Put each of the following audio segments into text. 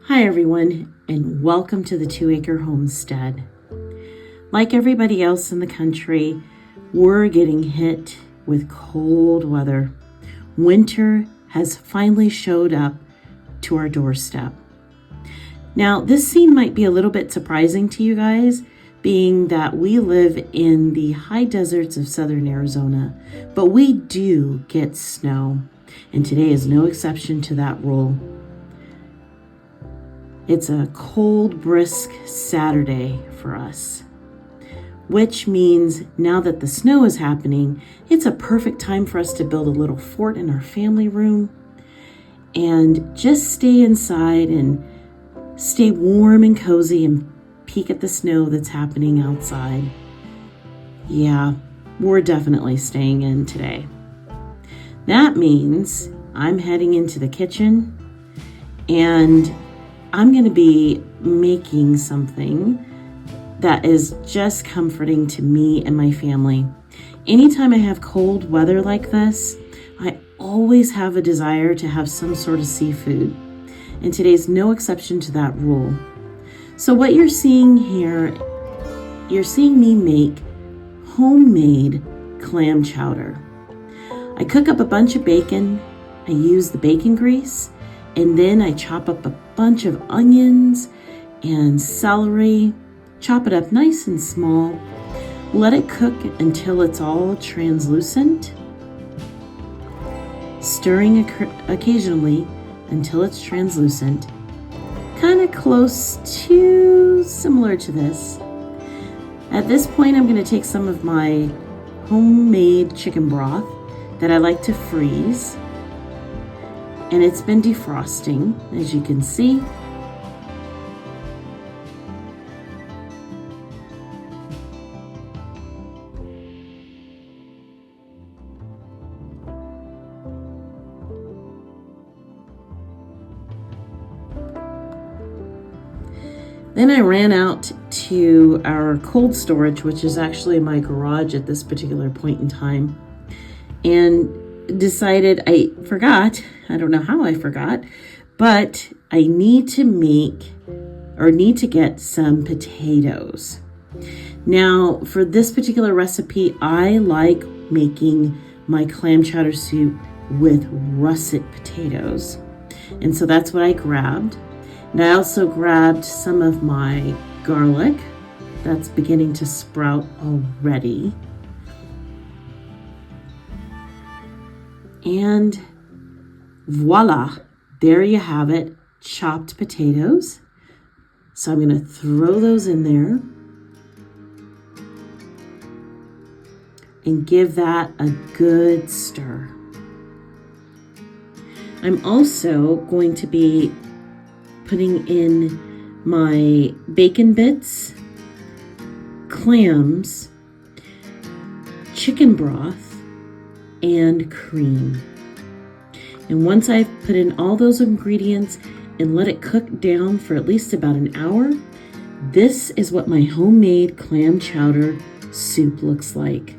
Hi everyone, and welcome to the 2-Acre Homestead. Like everybody else in the country, we're getting hit with cold weather. Winter has finally showed up to our doorstep. Now, this scene might be a little bit surprising to you guys, being that we live in the high deserts of southern Arizona, but we do get snow, and today is no exception to that rule. It's a cold, brisk Saturday for us, which means now that the snow is happening, it's a perfect time for us to build a little fort in our family room and just stay inside and stay warm and cozy and peek at the snow that's happening outside. Yeah, we're definitely staying in today. That means I'm heading into the kitchen and I'm going to be making something that is just comforting to me and my family. Anytime I have cold weather like this, I always have a desire to have some sort of seafood, and today's no exception to that rule. So what you're seeing here, you're seeing me make homemade clam chowder. I cook up a bunch of bacon, I use the bacon grease, and then I chop up a bunch of onions and celery, chop it up nice and small, let it cook until it's all translucent, stirring occasionally until it's translucent, kind of close to similar to this. At this point, I'm going to take some of my homemade chicken broth that I like to freeze, and it's been defrosting, as you can see. Then I ran out to our cold storage, which is actually my garage at this particular point in time, and decided I don't know how I forgot, but I need to get some potatoes. Now, for this particular recipe, I like making my clam chowder soup with russet potatoes. And so that's what I grabbed. And I also grabbed some of my garlic that's beginning to sprout already. And voila, there you have it, chopped potatoes. So I'm going to throw those in there and give that a good stir. I'm also going to be putting in my bacon bits, clams, chicken broth, and cream. And once I've put in all those ingredients and let it cook down for at least about an hour, this is what my homemade clam chowder soup looks like.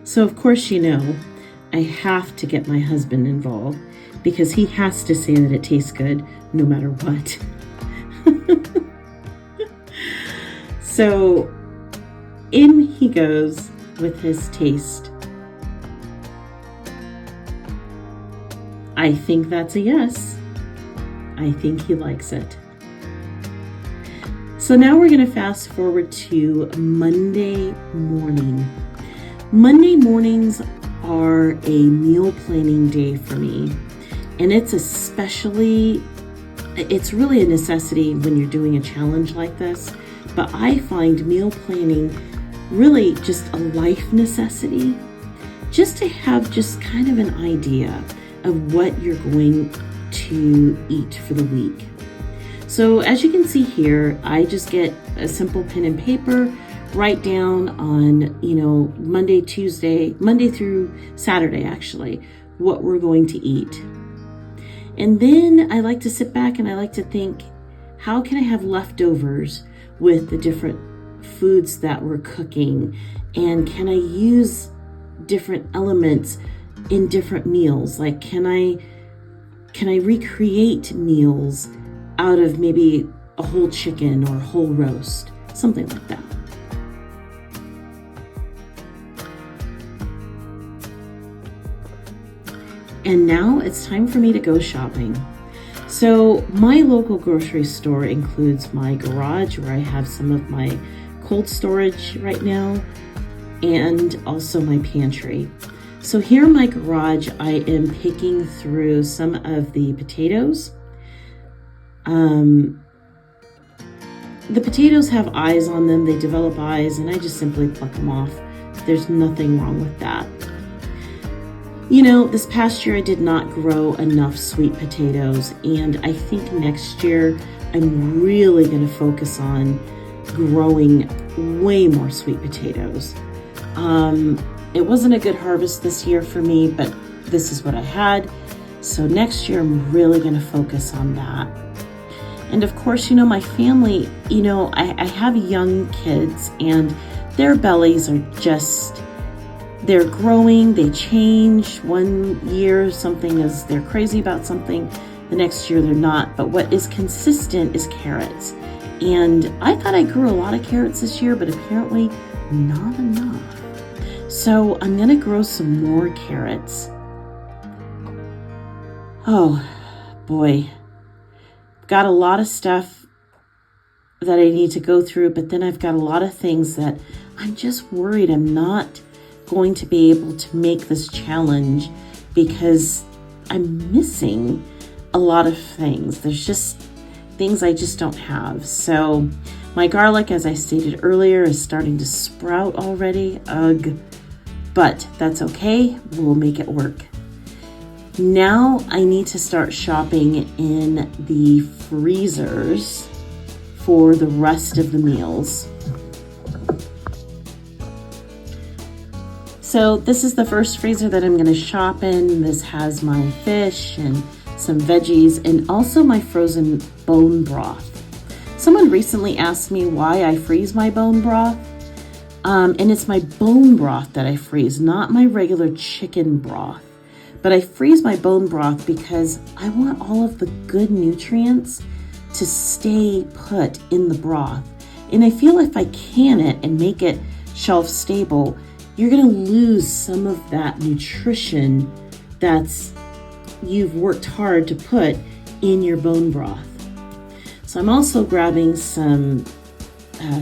So of course, I have to get my husband involved because he has to say that it tastes good no matter what. So in he goes with his taste. I think that's a yes. I think he likes it. So now we're going to fast forward to Monday morning. Monday mornings are a meal planning day for me. And it's really a necessity when you're doing a challenge like this. But I find meal planning really just a life necessity, just to have just kind of an idea of what you're going to eat for the week. So as you can see here, I just get a simple pen and paper, write down on, Monday through Saturday, actually, what we're going to eat. And then I like to sit back and I like to think, how can I have leftovers with the different foods that we're cooking? And can I use different elements in different meals? Like, can I recreate meals out of maybe a whole chicken or a whole roast, something like that. And now it's time for me to go shopping. So my local grocery store includes my garage, where I have some of my cold storage right now, and also my pantry. So here in my garage, I am picking through some of the potatoes. The potatoes have eyes on them, they develop eyes, and I just simply pluck them off. There's nothing wrong with that. You know, this past year I did not grow enough sweet potatoes, and I think next year I'm really going to focus on growing way more sweet potatoes. It wasn't a good harvest this year for me, but this is what I had. So next year I'm really going to focus on that. And of course, you know, my family, you know, I have young kids, and their bellies are just, they're growing, they change. One year something is, they're crazy about something, the next year they're not. But what is consistent is carrots. And I thought I grew a lot of carrots this year, but apparently not enough. So I'm gonna grow some more carrots. Oh boy, got a lot of stuff that I need to go through, but then I've got a lot of things that I'm just worried I'm not going to be able to make this challenge because I'm missing a lot of things. There's just things I just don't have. So my garlic, as I stated earlier, is starting to sprout already. Ugh. But that's okay. We'll make it work. Now I need to start shopping in the freezers for the rest of the meals. So this is the first freezer that I'm going to shop in. This has my fish and some veggies and also my frozen bone broth. Someone recently asked me why I freeze my bone broth. And it's my bone broth that I freeze, not my regular chicken broth. But I freeze my bone broth because I want all of the good nutrients to stay put in the broth. And I feel if I can it and make it shelf stable, you're going to lose some of that nutrition that's you've worked hard to put in your bone broth. So I'm also grabbing some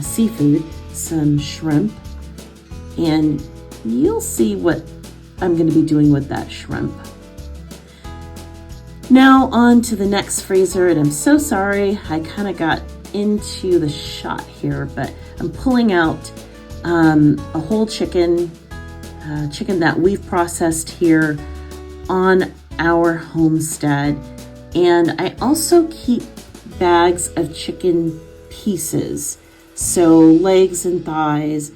seafood, some shrimp, and you'll see what I'm going to be doing with that shrimp. Now on to the next freezer, and I'm so sorry I kind of got into the shot here, but I'm pulling out a whole chicken that we've processed here on our homestead, and I also keep bags of chicken pieces, so legs and thighs.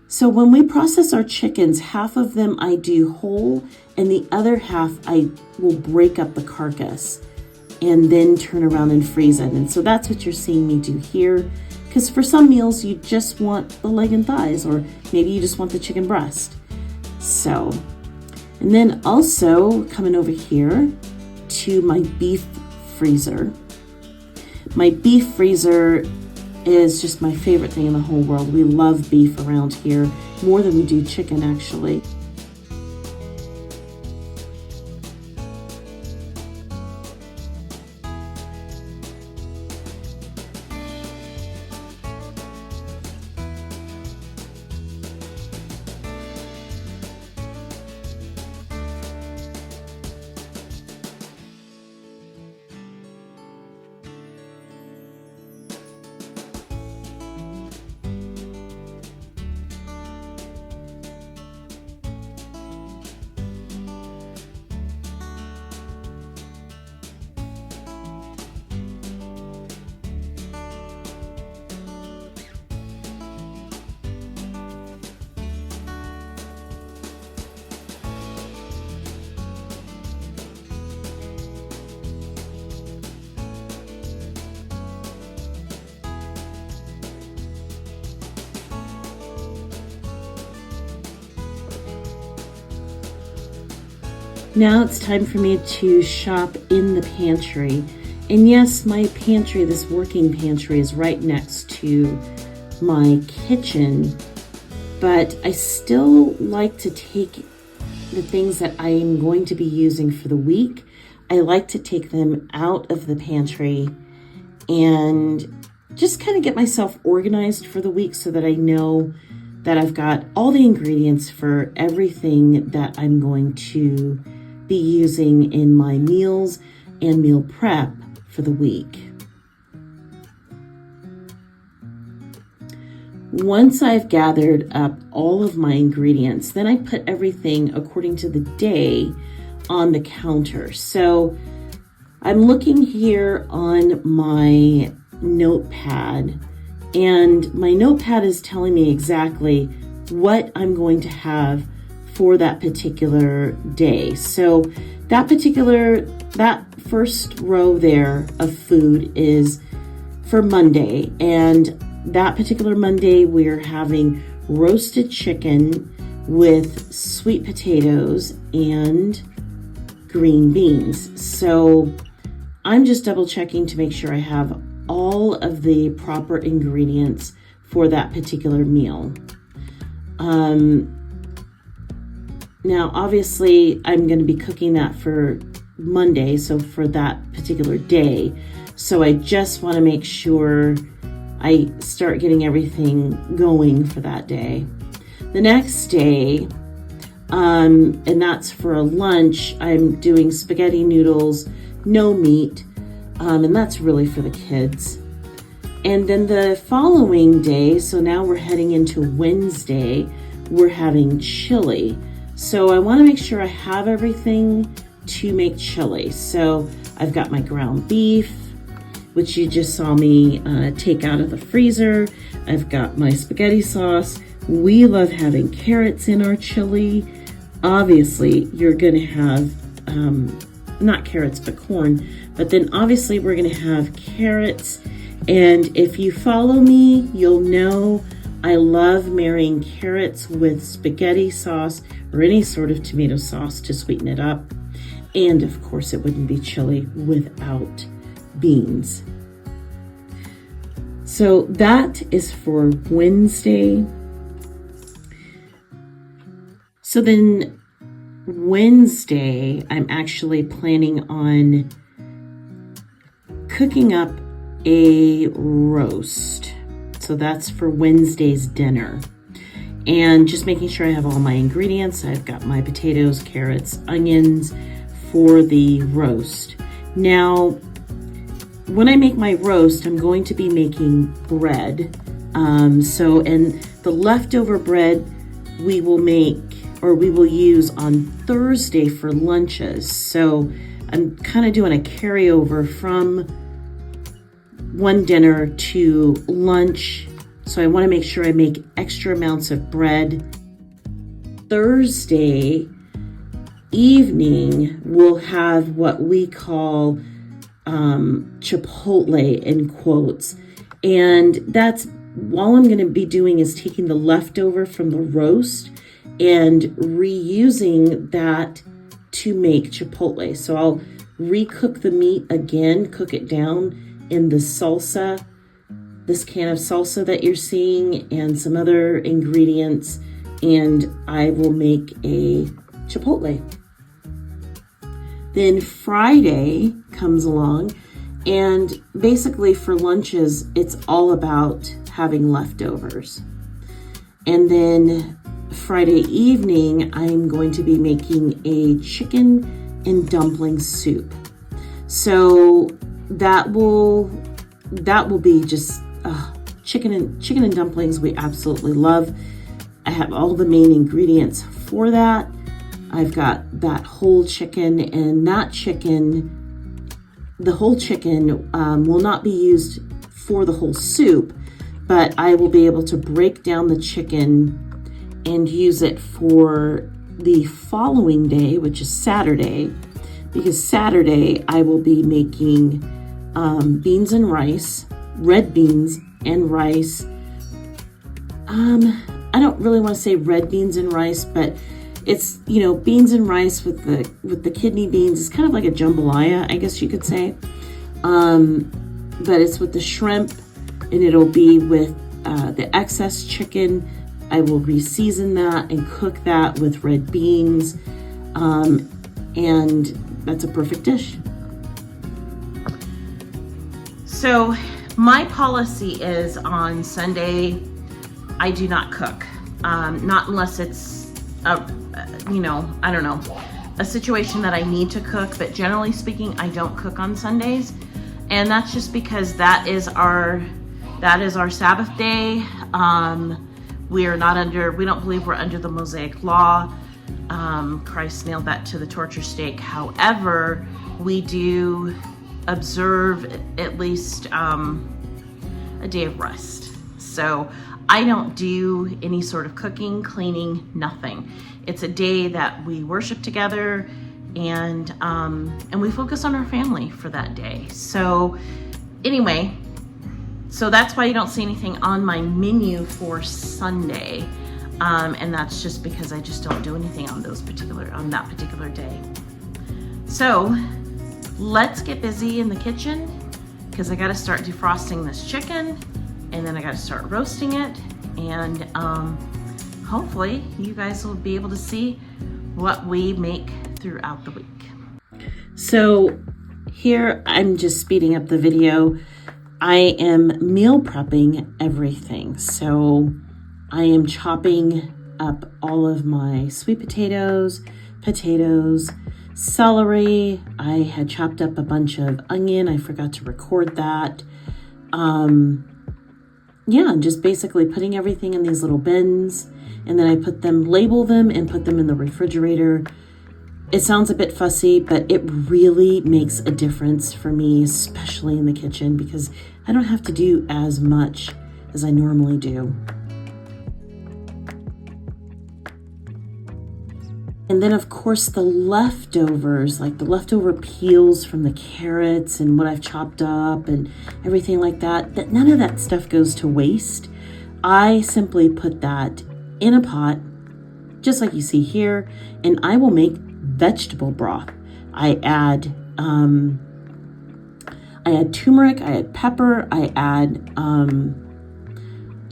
So when we process our chickens, half of them I do whole, and the other half I will break up the carcass and then turn around and freeze it. And so that's what you're seeing me do here, because for some meals you just want the leg and thighs, or maybe you just want the chicken breast. So, and then also coming over here to my beef freezer. My beef freezer is just my favorite thing in the whole world. We love beef around here, more than we do chicken actually. Now it's time for me to shop in the pantry. And yes, my pantry, this working pantry, is right next to my kitchen, but I still like to take the things that I am going to be using for the week. I like to take them out of the pantry and just kind of get myself organized for the week so that I know that I've got all the ingredients for everything that I'm going to be using in my meals and meal prep for the week. Once I've gathered up all of my ingredients, then I put everything according to the day on the counter. So I'm looking here on my notepad, and my notepad is telling me exactly what I'm going to have for that particular day. So that first row there of food is for Monday, and that particular Monday we're having roasted chicken with sweet potatoes and green beans. So I'm just double checking to make sure I have all of the proper ingredients for that particular meal. Now, obviously, I'm going to be cooking that for Monday, so for that particular day. So I just want to make sure I start getting everything going for that day. The next day, and that's for a lunch, I'm doing spaghetti noodles, no meat, and that's really for the kids. And then the following day, so now we're heading into Wednesday, we're having chili. So I want to make sure I have everything to make chili. So I've got my ground beef, which you just saw me take out of the freezer. I've got my spaghetti sauce. We love having carrots in our chili. Obviously, you're going to have, not carrots, but corn. But then obviously we're going to have carrots. And if you follow me, you'll know I love marrying carrots with spaghetti sauce or any sort of tomato sauce to sweeten it up. And of course, it wouldn't be chili without beans. So that is for Wednesday. So then Wednesday, I'm actually planning on cooking up a roast. So that's for Wednesday's dinner. And just making sure I have all my ingredients. I've got my potatoes, carrots, onions for the roast. Now, when I make my roast, I'm going to be making bread. And the leftover bread we will make, or we will use on Thursday for lunches. So I'm kind of doing a carryover from one dinner to lunch. So I want to make sure I make extra amounts of bread. Thursday evening, we'll have what we call Chipotle in quotes. And that's, all I'm going to be doing is taking the leftover from the roast and reusing that to make Chipotle. So I'll recook the meat again, cook it down in the salsa, this can of salsa that you're seeing, and some other ingredients, and I will make a Chipotle. Then Friday comes along, and basically for lunches, it's all about having leftovers. And then Friday evening, I'm going to be making a chicken and dumpling soup. So that will be just chicken and dumplings we absolutely love. I have all the main ingredients for that. I've got that whole chicken, and that chicken, the whole chicken will not be used for the whole soup, but I will be able to break down the chicken and use it for the following day, which is Saturday, because Saturday I will be making beans and rice, red beans and rice. I don't really want to say red beans and rice, but it's, beans and rice with the kidney beans. It's kind of like a jambalaya, I guess you could say. but it's with the shrimp, and it'll be with the excess chicken. I will re-season that and cook that with red beans, and that's a perfect dish. So my policy is on Sunday, I do not cook, not unless it's I don't know, a situation that I need to cook, but generally speaking, I don't cook on Sundays. And that's just because that is our Sabbath day. We don't believe we're under the Mosaic law. Christ nailed that to the torture stake. However, we do observe at least a day of rest. So I don't do any sort of cooking, cleaning, nothing. It's a day that we worship together, and we focus on our family for that day. So anyway, so that's why you don't see anything on my menu for Sunday, and that's just because I just don't do anything on that particular day. So let's get busy in the kitchen, because I got to start defrosting this chicken, and then I got to start roasting it, and hopefully you guys will be able to see what we make throughout the week. So here I'm just speeding up the video. I am meal prepping everything. So I am chopping up all of my sweet potatoes, celery. I had chopped up a bunch of onion. I forgot to record that. I'm just basically putting everything in these little bins, and then I label them and put them in the refrigerator. It sounds a bit fussy, but it really makes a difference for me, especially in the kitchen, because I don't have to do as much as I normally do. And then, of course, the leftovers, like the leftover peels from the carrots and what I've chopped up and everything like that, none of that stuff goes to waste. I simply put that in a pot, just like you see here, and I will make vegetable broth. I add turmeric, I add pepper, I add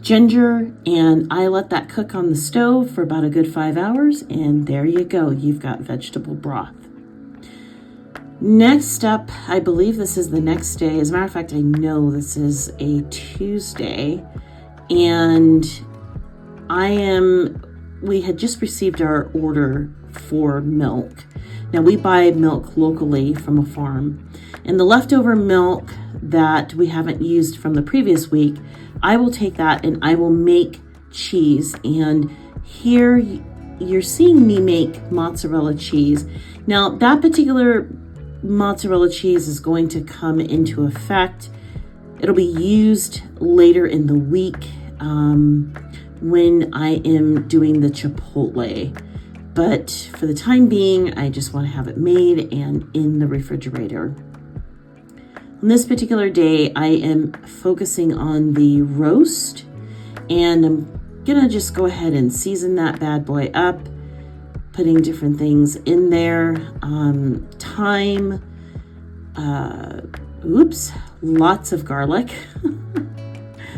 ginger, and I let that cook on the stove for about a good 5 hours, and there you go. You've got vegetable broth. Next up, I believe this is the next day. As a matter of fact, I know this is a Tuesday, and we had just received our order for milk. Now, we buy milk locally from a farm, and the leftover milk that we haven't used from the previous week, I will take that and I will make cheese. And here you're seeing me make mozzarella cheese. Now, that particular mozzarella cheese is going to come into effect. It'll be used later in the week when I am doing the chipotle. But for the time being, I just want to have it made and in the refrigerator. On this particular day, I am focusing on the roast, and I'm gonna just go ahead and season that bad boy up, putting different things in there. Thyme, lots of garlic.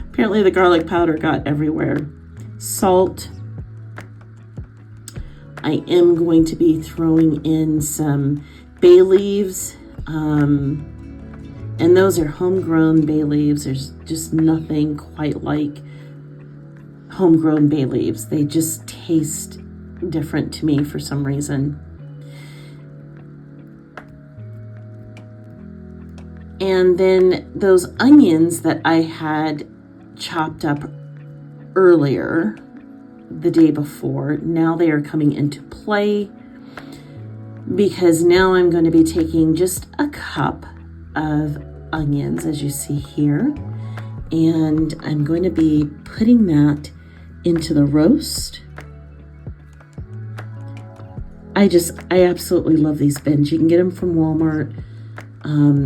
Apparently the garlic powder got everywhere. Salt. I am going to be throwing in some bay leaves, and those are homegrown bay leaves. There's just nothing quite like homegrown bay leaves. They just taste different to me for some reason. And then those onions that I had chopped up earlier, the day before, now they are coming into play, because now I'm going to be taking just a cup of onions, as you see here, and I'm going to be putting that into the roast. I absolutely love these bins. You can get them from Walmart.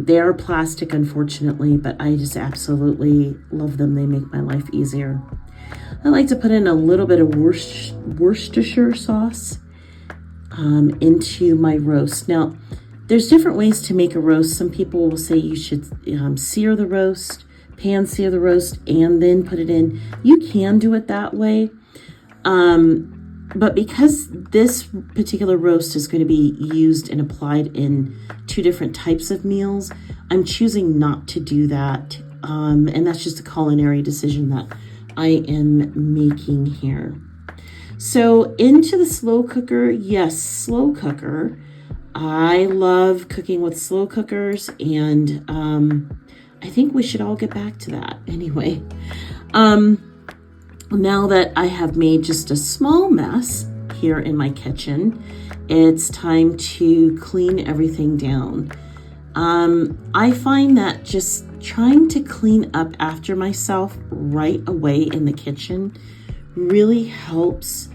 They are plastic, unfortunately, but I just absolutely love them. They make my life easier. I like to put in a little bit of Worcestershire sauce into my roast. Now, There's different ways to make a roast. Some people will say you should sear the roast, pan sear the roast, and then put it in. You can do it that way. But because this particular roast is going to be used and applied in 2 different types of meals, I'm choosing not to do that. And that's just a culinary decision that I am making here. So into the slow cooker. Yes, slow cooker. I love cooking with slow cookers, and I think we should all get back to that anyway. Now that I have made just a small mess here in my kitchen, it's time to clean everything down. I find that just trying to clean up after myself right away in the kitchen really helps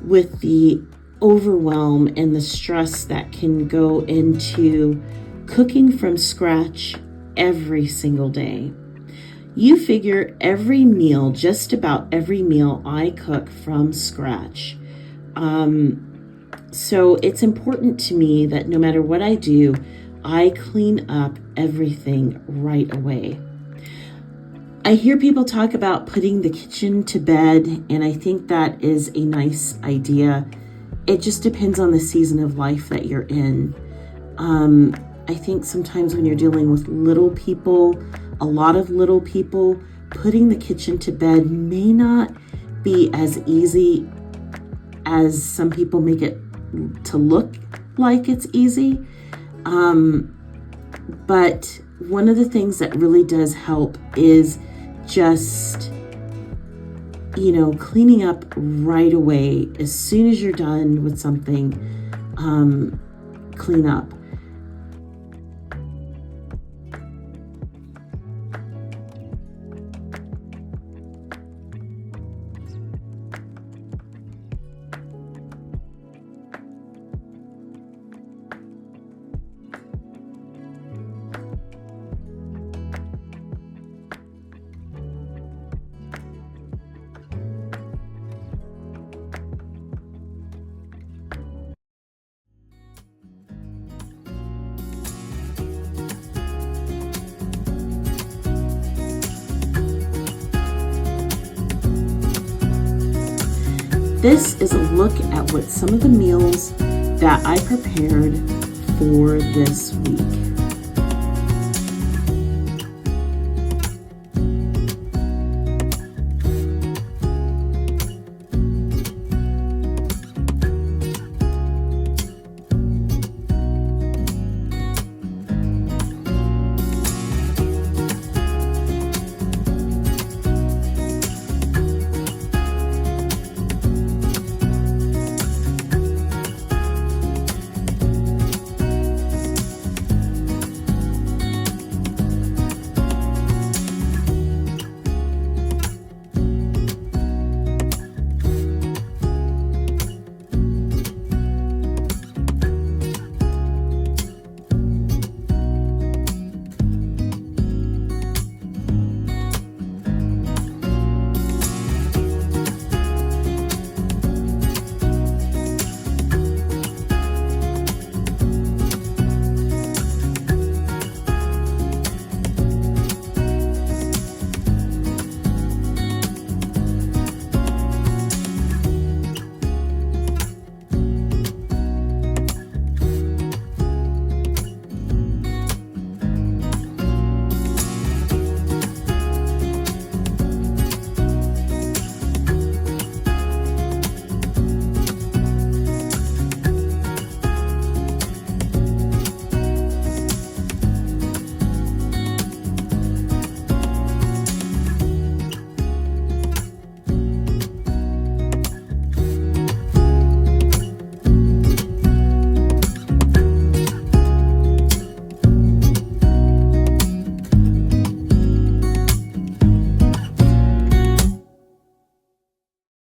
with the overwhelm and the stress that can go into cooking from scratch every single day. You figure every meal, just about every meal, I cook from scratch. So it's important to me that no matter what I do, I clean up everything right away. I hear people talk about putting the kitchen to bed, and I think that is a nice idea. It just depends on the season of life that you're in. I think sometimes when you're dealing with little people, a lot of little people, putting the kitchen to bed may not be as easy as some people make it to look like it's easy. But one of the things that really does help is just, cleaning up right away. As soon as you're done with something, clean up. This is a look at what some of the meals that I prepared for this week.